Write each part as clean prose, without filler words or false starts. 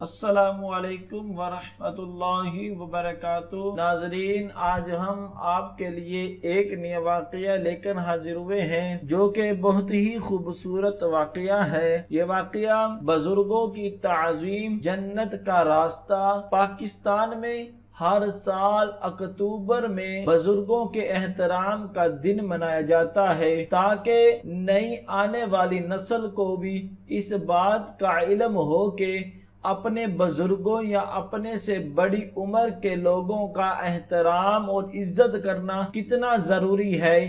السلام علیکم ورحمۃ اللہ وبرکاتہ۔ ناظرین، آج ہم آپ کے لیے ایک نیا واقعہ لے کر حاضر ہوئے ہیں جو کہ بہت ہی خوبصورت واقعہ ہے۔ یہ واقعہ بزرگوں کی تعظیم، جنت کا راستہ۔ پاکستان میں ہر سال اکتوبر میں بزرگوں کے احترام کا دن منایا جاتا ہے تاکہ نئی آنے والی نسل کو بھی اس بات کا علم ہو کہ اپنے بزرگوں یا اپنے سے بڑی عمر کے لوگوں کا احترام اور عزت کرنا کتنا ضروری ہے۔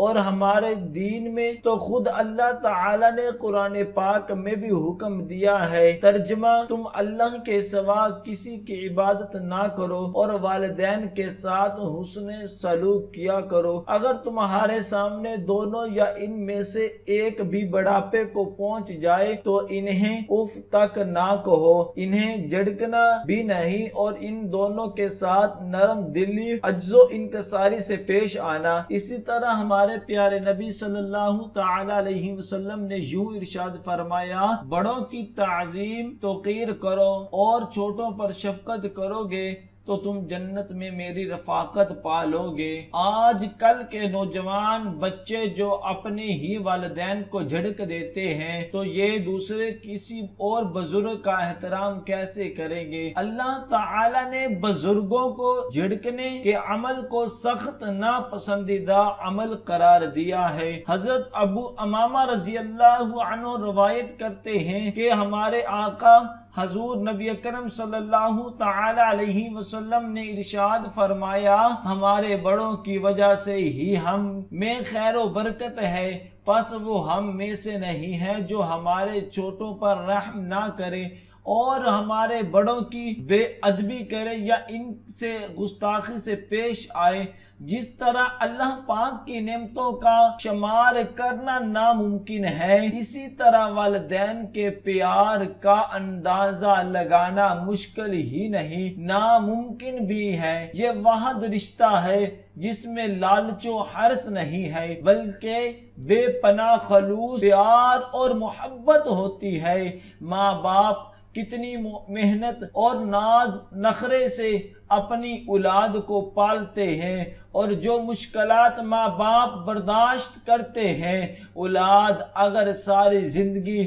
اور ہمارے دین میں تو خود اللہ تعالی نے قرآن پاک میں بھی حکم دیا ہے، ترجمہ: تم اللہ کے سوا کسی کی عبادت نہ کرو اور والدین کے ساتھ حسن سلوک کیا کرو۔ اگر تمہارے سامنے دونوں یا ان میں سے ایک بھی بڑھاپے کو پہنچ جائے تو انہیں اف تک نہ کہو، انہیں جھڑکنا بھی نہیں، اور ان دونوں کے ساتھ نرم دلی، عجز و انکساری سے پیش آنا۔ اسی طرح ہمارے پیارے نبی صلی اللہ تعالی علیہ وسلم نے یوں ارشاد فرمایا: بڑوں کی تعظیم توقیر کرو اور چھوٹوں پر شفقت کرو گے تو تم جنت میں میری رفاقت پالو گے۔ آج کل کے نوجوان بچے جو اپنے ہی والدین کو جھڑک دیتے ہیں تو یہ دوسرے کسی اور بزرگ کا احترام کیسے کریں گے؟ اللہ تعالی نے بزرگوں کو جھڑکنے کے عمل کو سخت ناپسندیدہ عمل قرار دیا ہے۔ حضرت ابو امامہ رضی اللہ عنہ روایت کرتے ہیں کہ ہمارے آقا حضور نبی اکرم صلی اللہ تعالی علیہ وسلم نے ارشاد فرمایا: ہمارے بڑوں کی وجہ سے ہی ہم میں خیر و برکت ہے، پس وہ ہم میں سے نہیں ہے جو ہمارے چھوٹوں پر رحم نہ کرے اور ہمارے بڑوں کی بے ادبی کرے یا ان سے گستاخی سے پیش آئے۔ جس طرح اللہ پاک کی نعمتوں کا شمار کرنا ناممکن ہے، اسی طرح والدین کے پیار کا اندازہ لگانا مشکل ہی نہیں، ناممکن بھی ہے۔ یہ واحد رشتہ ہے جس میں لالچ و حرص نہیں ہے بلکہ بے پناہ خلوص، پیار اور محبت ہوتی ہے۔ ماں باپ کتنی محنت اور ناز نخرے سے اپنی اولاد کو پالتے ہیں، اور جو مشکلات ماں باپ برداشت کرتے ہیں، اولاد اگر ساری زندگی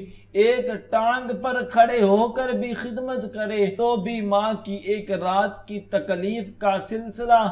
ایک ٹانگ پر کھڑے ہو کر بھی خدمت کرے تو بھی ماں کی ایک رات کی تکلیف کا سلسلہ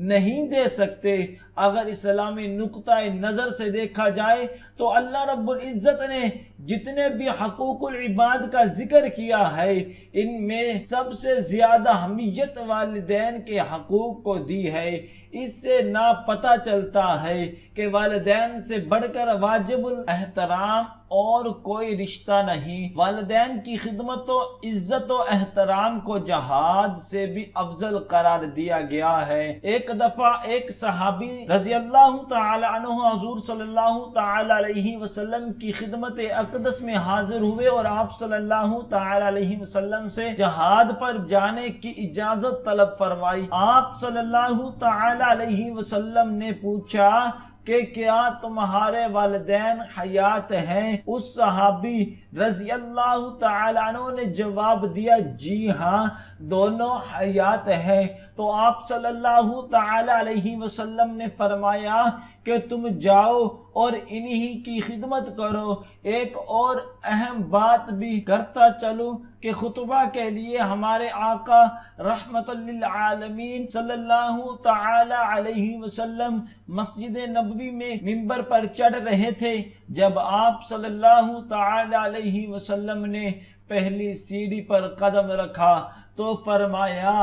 نہیں دے سکتے۔ اگر اسلامی نقطہ نظر سے دیکھا جائے تو اللہ رب العزت نے جتنے بھی حقوق العباد کا ذکر کیا ہے، ان میں سب سے زیادہ اہمیت والدین کے حقوق کو دی ہے۔ اس سے نہ پتہ چلتا ہے کہ والدین سے بڑھ کر واجب الاحترام اور کوئی رشتہ نہیں۔ والدین کی خدمت و عزت و احترام کو جہاد سے بھی افضل قرار دیا گیا ہے۔ ایک دفعہ ایک صحابی رضی اللہ تعالی عنہ حضور صلی اللہ تعالی علیہ وسلم کی خدمت اقدس میں حاضر ہوئے اور آپ صلی اللہ تعالی علیہ وسلم سے جہاد پر جانے کی اجازت طلب فرمائی۔ آپ صلی اللہ تعالی علیہ وسلم نے پوچھا کہ کیا تمہارے والدین حیات ہیں؟ اس صحابی رضی اللہ تعالی عنہ نے جواب دیا: جی ہاں، دونوں حیات ہیں۔ تو آپ صلی اللہ تعالی علیہ وسلم نے فرمایا کہ تم جاؤ اور انہی کی خدمت کرو۔ ایک اور اہم بات بھی کرتا چلوں کہ خطبہ کے لیے ہمارے آقا رحمت للعالمین صلی اللہ تعالی علیہ وسلم مسجد نبوی میں منبر پر چڑھ رہے تھے جب آپ صلی اللہ تعالی علیہ وسلم نے پہلی سیڑھی پر قدم رکھا تو فرمایا: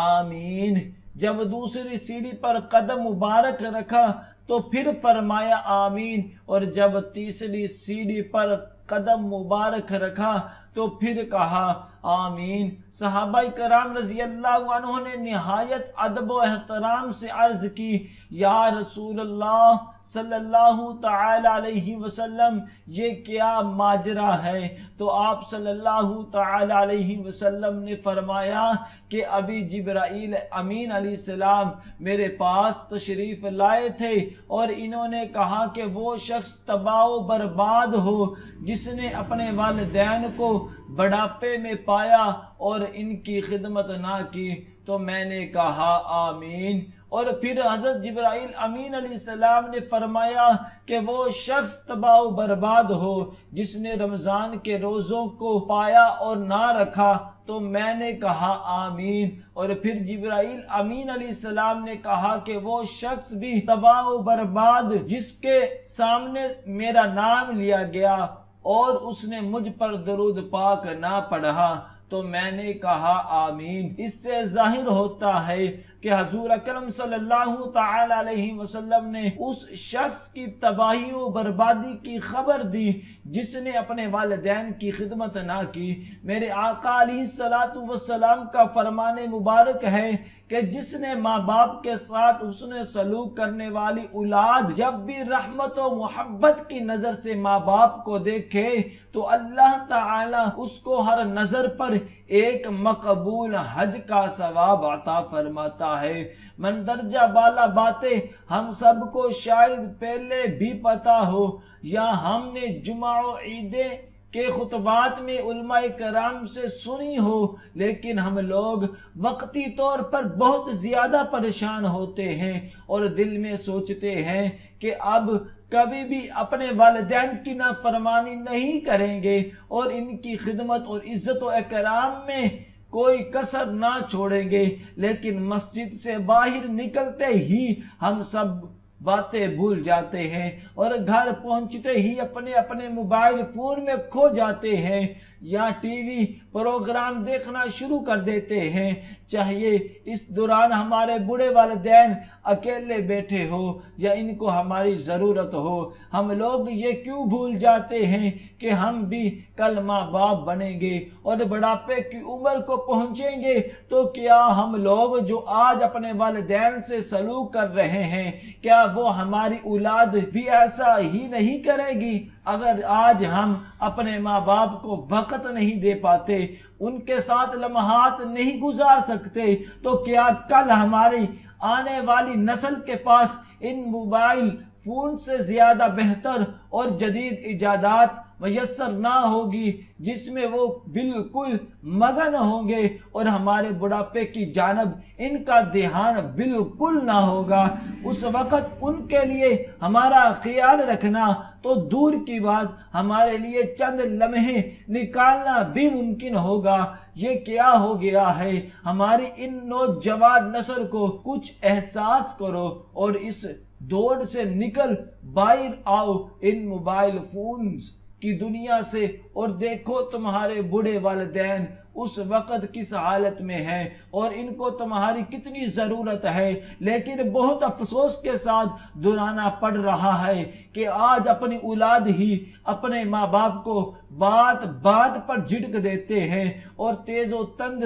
آمین۔ جب دوسری سیڑھی پر قدم مبارک رکھا تو پھر فرمایا: آمین، اور جب تیسری سیڑھی پر قدم مبارک رکھا تو پھر کہا: آمین۔ صحابہ کرام رضی اللہ عنہ نے نہایت ادب و احترام سے عرض کی: یا رسول اللہ صلی اللہ تعالی علیہ وسلم، یہ کیا ماجرا ہے؟ تو آپ صلی اللہ تعالی علیہ وسلم نے فرمایا کہ ابھی جبرائیل امین علیہ السلام میرے پاس تشریف لائے تھے اور انہوں نے کہا کہ وہ شخص تباہ و برباد ہو جس نے اپنے والدین کو بڑھاپے میں پایا اور ان کی خدمت نہ کی تو میں نے کہا آمین۔ اور پھر حضرت جبرائیل امین علیہ السلام نے فرمایا کہ وہ شخص تباہ و برباد ہو جس نے رمضان کے روزوں کو پایا اور نہ رکھا، تو میں نے کہا آمین۔ اور پھر جبرائیل امین علیہ السلام نے کہا کہ وہ شخص بھی تباہ و برباد جس کے سامنے میرا نام لیا گیا اور اس نے مجھ پر درود پاک نہ پڑھا، تو میں نے کہا آمین۔ اس سے ظاہر ہوتا ہے کہ حضور اکرم صلی اللہ تعالی علیہ وسلم نے اس شخص کی تباہی و بربادی کی خبر دی جس نے اپنے والدین کی خدمت نہ کی۔ میرے آقا علیہ الصلوۃ والسلام کا فرمان مبارک ہے کہ جس نے ماں باپ کے ساتھ حسن سلوک کرنے والی اولاد جب بھی رحمت و محبت کی نظر سے ماں باپ کو دیکھے تو اللہ تعالی اس کو ہر نظر پر ایک مقبول حج کا ثواب عطا فرماتا ہے۔ مندرجہ بالا باتیں ہم سب کو شاید پہلے بھی پتا ہو یا ہم نے جمعہ و عیدیں کے خطبات میں علماء کرام سے سنی ہو، لیکن ہم لوگ وقتی طور پر بہت زیادہ پریشان ہوتے ہیں اور دل میں سوچتے ہیں کہ اب کبھی بھی اپنے والدین کی نافرمانی نہیں کریں گے اور ان کی خدمت اور عزت و اکرام میں کوئی کسر نہ چھوڑیں گے، لیکن مسجد سے باہر نکلتے ہی ہم سب باتیں بھول جاتے ہیں اور گھر پہنچتے ہی اپنے اپنے موبائل فون میں کھو جاتے ہیں یا ٹی وی پروگرام دیکھنا شروع کر دیتے ہیں۔ چاہیے اس دوران ہمارے بوڑھے والدین اکیلے بیٹھے ہو یا ان کو ہماری ضرورت ہو، ہم لوگ یہ کیوں بھول جاتے ہیں کہ ہم بھی کل ماں باپ بنیں گے اور بڑھاپے کی عمر کو پہنچیں گے، تو کیا ہم لوگ جو آج اپنے والدین سے سلوک کر رہے ہیں کیا وہ ہماری اولاد بھی ایسا ہی نہیں کرے گی؟ اگر آج ہم اپنے ماں باپ کو وقت نہیں دے پاتے، ان کے ساتھ لمحات نہیں گزار سکتے، تو کیا کل ہماری آنے والی نسل کے پاس ان موبائل فون سے زیادہ بہتر اور جدید ایجادات میسر نہ ہوگی جس میں وہ بالکل مگن ہوں گے اور ہمارے بڑھاپے کی جانب ان کا دھیان بالکل نہ ہوگا؟ اس وقت ان کے لیے ہمارا خیال رکھنا تو دور کی بات، ہمارے لیے چند لمحے نکالنا بھی ممکن ہوگا۔ یہ کیا ہو گیا ہے؟ ہماری ان نوجوان نسل کو کچھ احساس کرو اور اس دوڑ سے نکل باہر آؤ ان موبائل فونز کی دنیا سے اور دیکھو تمہارے بوڑھے والدین اس وقت کس حالت میں ہے اور ان کو تمہاری کتنی ضرورت ہے۔ لیکن بہت افسوس کے ساتھ دہرانا پڑ رہا ہے کہ آج اپنی اولاد ہی اپنے ماں باپ کو بات بات پر جھڑک دیتے ہیں اور تیز و تند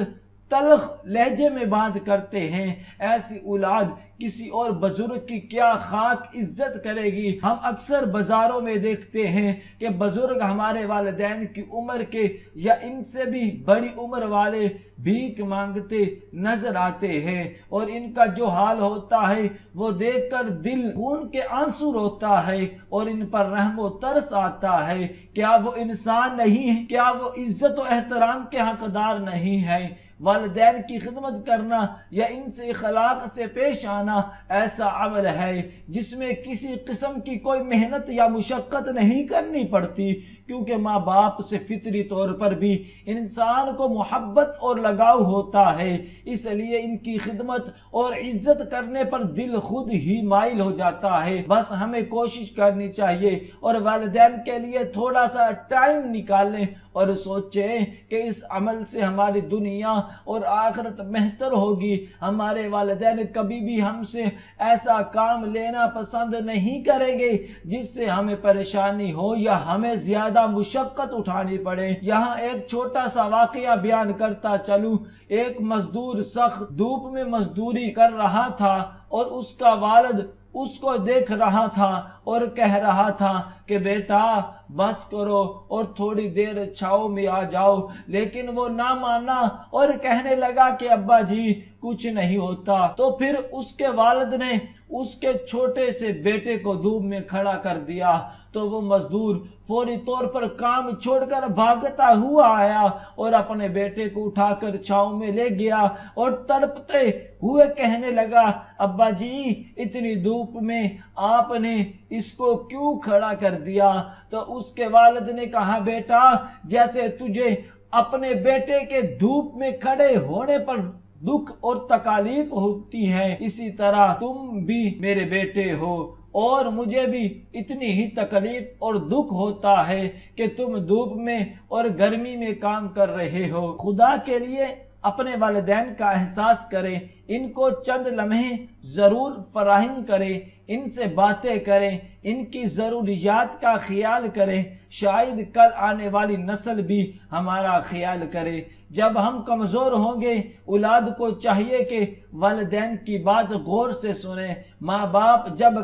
تلخ لہجے میں بات کرتے ہیں۔ ایسی اولاد کسی اور بزرگ کی کیا خاک عزت کرے گی؟ ہم اکثر بازاروں میں دیکھتے ہیں کہ بزرگ ہمارے والدین کی عمر کے یا ان سے بھی بڑی عمر والے بھیک مانگتے نظر آتے ہیں اور ان کا جو حال ہوتا ہے وہ دیکھ کر دل خون کے آنسو روتا ہے اور ان پر رحم و ترس آتا ہے۔ کیا وہ انسان نہیں ہے؟ کیا وہ عزت و احترام کے حقدار نہیں ہے؟ والدین کی خدمت کرنا یا ان سے اخلاق سے پیش آنا ایسا عمل ہے جس میں کسی قسم کی کوئی محنت یا مشقت نہیں کرنی پڑتی، کیونکہ ماں باپ سے فطری طور پر بھی انسان کو محبت اور لگاؤ ہوتا ہے، اس لیے ان کی خدمت اور عزت کرنے پر دل خود ہی مائل ہو جاتا ہے۔ بس ہمیں کوشش کرنی چاہیے اور والدین کے لیے تھوڑا سا ٹائم نکالیں اور سوچیں کہ اس عمل سے ہماری دنیا اور آخرت بہتر ہوگی۔ ہمارے والدین کبھی بھی ہم سے ایسا کام لینا پسند نہیں کریں گے جس سے ہمیں پریشانی ہو یا ہمیں زیادہ مشقت اٹھانی پڑے۔ یہاں ایک چھوٹا سا واقعہ بیان کرتا چلوں۔ ایک مزدور سخت دھوپ میں مزدوری کر رہا تھا اور اس کا والد اس کو دیکھ رہا تھا اور کہہ رہا تھا کہ بیٹا بس کرو اور تھوڑی دیر چھاؤں میں آ جاؤ، لیکن وہ نہ مانا اور کہنے لگا کہ ابا جی کچھ نہیں ہوتا۔ تو پھر اس کے والد نے اس کے چھوٹے سے بیٹے کو دھوپ میں کھڑا کر دیا، تو وہ مزدور فوری طور پر کام چھوڑ کر بھاگتا ہوا آیا اور اپنے بیٹے کو اٹھا کر چھاؤں میں لے گیا اور تڑپتے ہوئے کہنے لگا، ابا جی اتنی دھوپ میں آپ نے اس کو کیوں کھڑا کر دیا؟ تو اس کے والد نے کہا، بیٹا جیسے تجھے اپنے بیٹے کے دھوپ میں کھڑے ہونے پر دکھ اور تکالیف ہوتی ہے، اسی طرح تم بھی میرے بیٹے ہو اور مجھے بھی اتنی ہی تکلیف اور دکھ ہوتا ہے کہ تم دھوپ میں اور گرمی میں کام کر رہے ہو۔ خدا کے لیے اپنے والدین کا احساس کریں، ان کو چند لمحے ضرور فراہم کریں، ان سے باتیں کریں، ان کی ضروریات کا خیال کریں، شاید کل آنے والی نسل بھی ہمارا خیال کرے۔ جب ہم کمزور ہوں گے، اولاد کو چاہیے کہ والدین کی بات غور سے سنیں۔ ماں باپ جب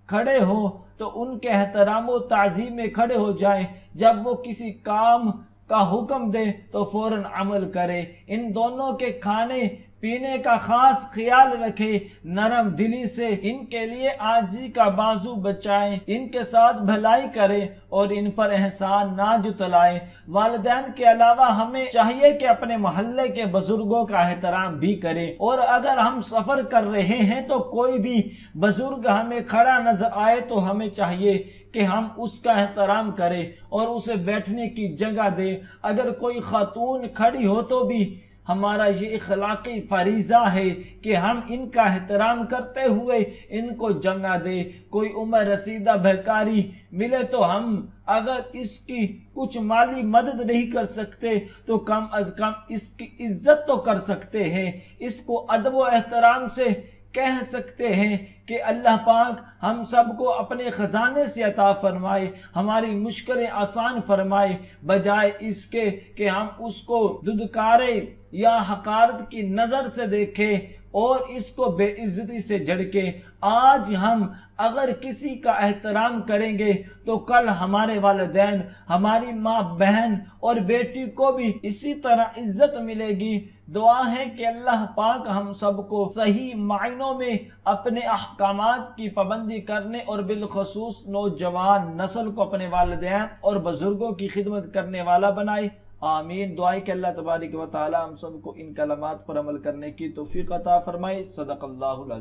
کھڑے ہوں تو ان کے احترام و تعظیم میں کھڑے ہو جائیں، جب وہ کسی کام کا حکم دے تو فوراً عمل کرے۔ ان دونوں کے کھانے پینے کا خاص خیال رکھے، نرم دلی سے ان کے لیے عاجزی کا بازو بچائیں، ان کے ساتھ بھلائی کریں اور ان پر احسان نہ جتلائیں۔ والدین کے علاوہ ہمیں چاہیے کہ اپنے محلے کے بزرگوں کا احترام بھی کریں، اور اگر ہم سفر کر رہے ہیں تو کوئی بھی بزرگ ہمیں کھڑا نظر آئے تو ہمیں چاہیے کہ ہم اس کا احترام کریں اور اسے بیٹھنے کی جگہ دیں۔ اگر کوئی خاتون کھڑی ہو تو بھی ہمارا یہ اخلاقی فریضہ ہے کہ ہم ان کا احترام کرتے ہوئے ان کو جگہ دیں۔ کوئی عمر رسیدہ بھکاری ملے تو ہم اگر اس کی کچھ مالی مدد نہیں کر سکتے تو کم از کم اس کی عزت تو کر سکتے ہیں، اس کو ادب و احترام سے کہہ سکتے ہیں کہ اللہ پاک ہم سب کو اپنے خزانے سے عطا فرمائے، ہماری مشکلیں آسان فرمائے، بجائے اس کے کہ ہم اس کو دھتکارے یا حقارت کی نظر سے دیکھیں اور اس کو بے عزتی سے جھڑکیں۔ آج ہم اگر کسی کا احترام کریں گے تو کل ہمارے والدین، ہماری ماں بہن اور بیٹی کو بھی اسی طرح عزت ملے گی۔ دعا ہے کہ اللہ پاک ہم سب کو صحیح معنوں میں اپنے احکامات کی پابندی کرنے اور بالخصوص نوجوان نسل کو اپنے والدین اور بزرگوں کی خدمت کرنے والا بنائے۔ آمین۔ دعائیں کہ اللہ تبارک و تعالی ہم سب کو ان کلمات پر عمل کرنے کی توفیق عطا فرمائے۔ صدق اللہ العظیم۔